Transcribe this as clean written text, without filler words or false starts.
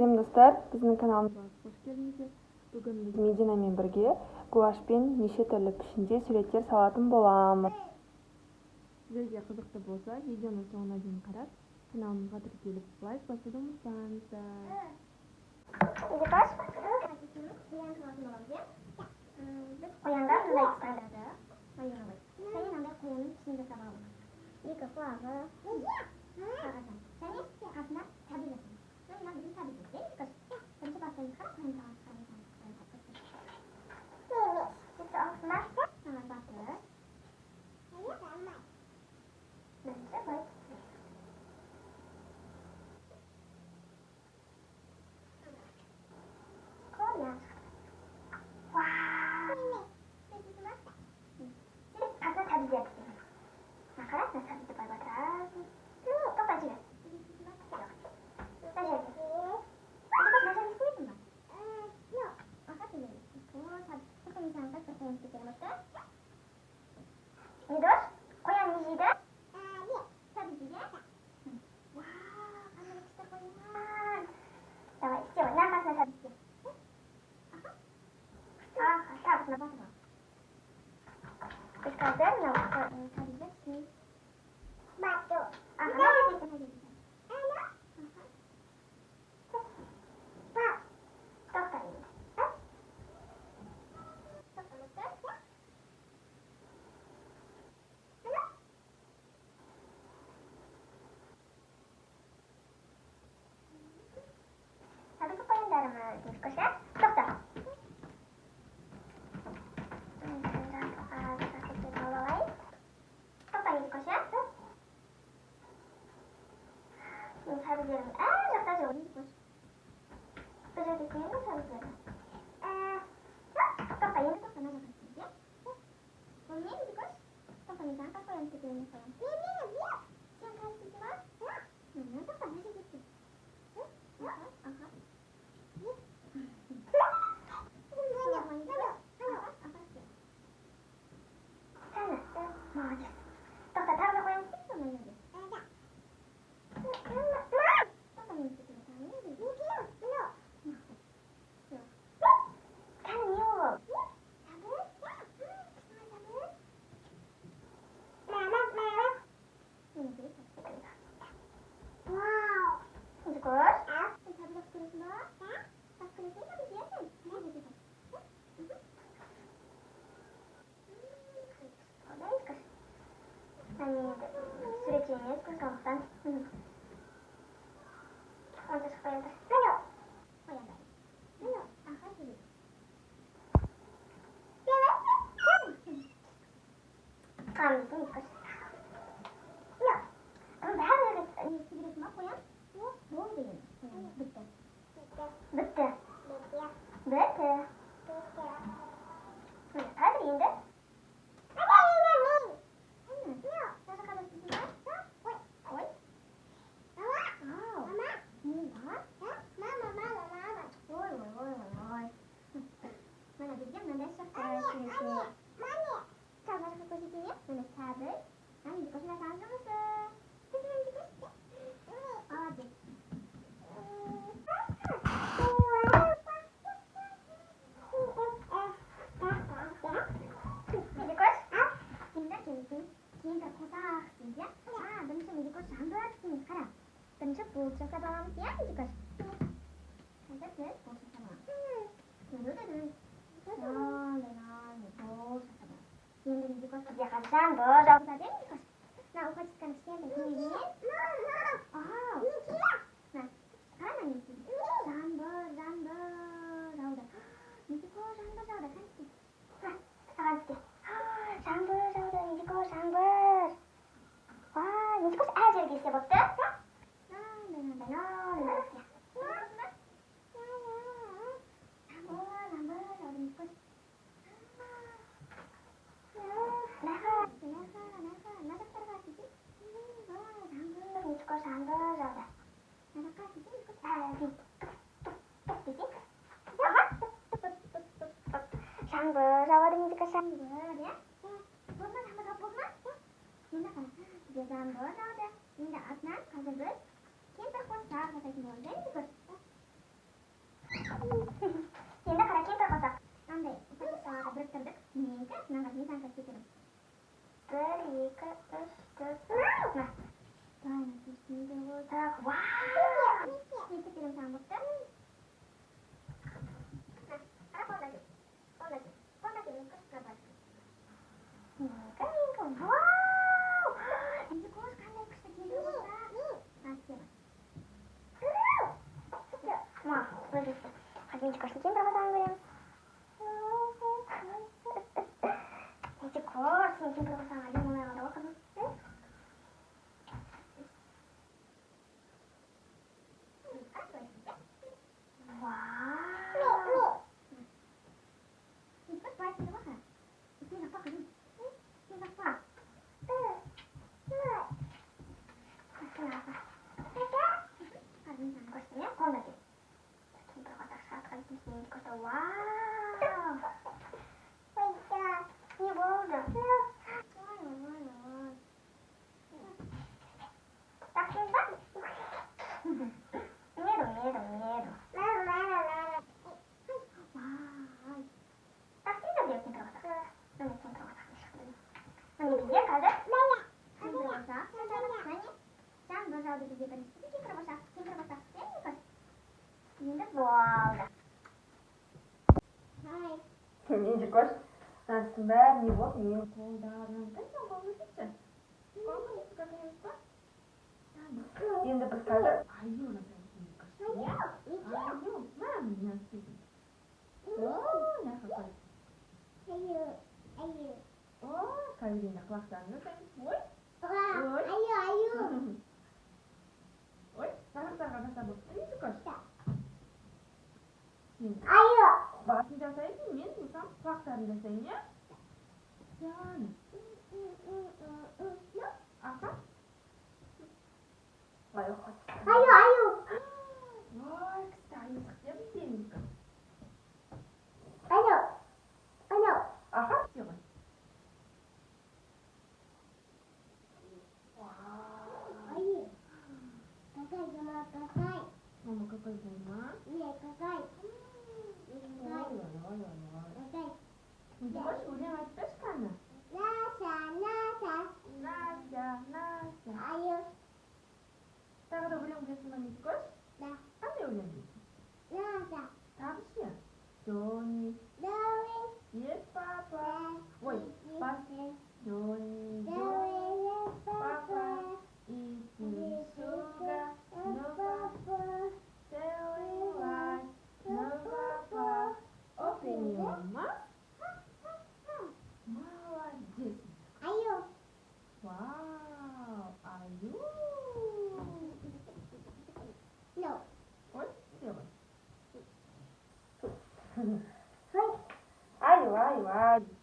сәлем достар, біздің каналымызға қош келдіңіздер. Бүгін біз Мединамен бірге гуашьпен неше түрлі пішінде суреттер салатын боламыз. Сіздерге қызықты болса, видеоны соңына дейін қарап, каналымызға тіркеліп, лайк басуды ұмытпаңыздар. Biz qo'yondan bunday chiqadi. Sen bunday qo'yonni ichini sababi. Ikki qulog'i. Sen qasna tabilasan. Sen nima bilan tabilaysan? Birinchi basdan qarab qo'yonni Ничего, что тем проводам говорим. Ничего, что тем проводам, а я думаю, надо около. Вау! Ini pas itu apa? Itu apa kan? Ini apa? Kenapa? Karena kostumnya kok lagi? Kita kotak saat kali ini kostum wow. Wait, ini bodoh. Tapi tak. Meru. Wow. Pasti udah dia pintar kotak. Nanti pintar kotak. Nanti dia kada. Pintar kotak. Jangan berusaha untuk dia kan. Pintar kotak. Ya ini kan. Ini wow. Hai. Менде көш настың бәрі не болды менің қолдарым қайсан қолдасыншы енді біз қазір аю жасаймыз иә аю мә мына істеймін о мына жаққа о қазір енді құлақтарын жасаймыз ой сағаттарға жасап отырсың несі көш басын жасайсың мен мысалы құлақтарын жасайын иә яғни аха Аю. ой кстати істеп істейміз аха істе ғой мама какой болма Qo'sh өлең айтып берші қана. Нася. Тағы да өлең білесің бе несі Qo'sh? Қандай өлең білесің? Тағы ше? Johnny. Yes, papa. Ой, Johnny, papa. Eating sugar. No, papa. Telling lies. No, papa. Open your mouth. Молодец. Вау, аю. Ой, сделай. Аю.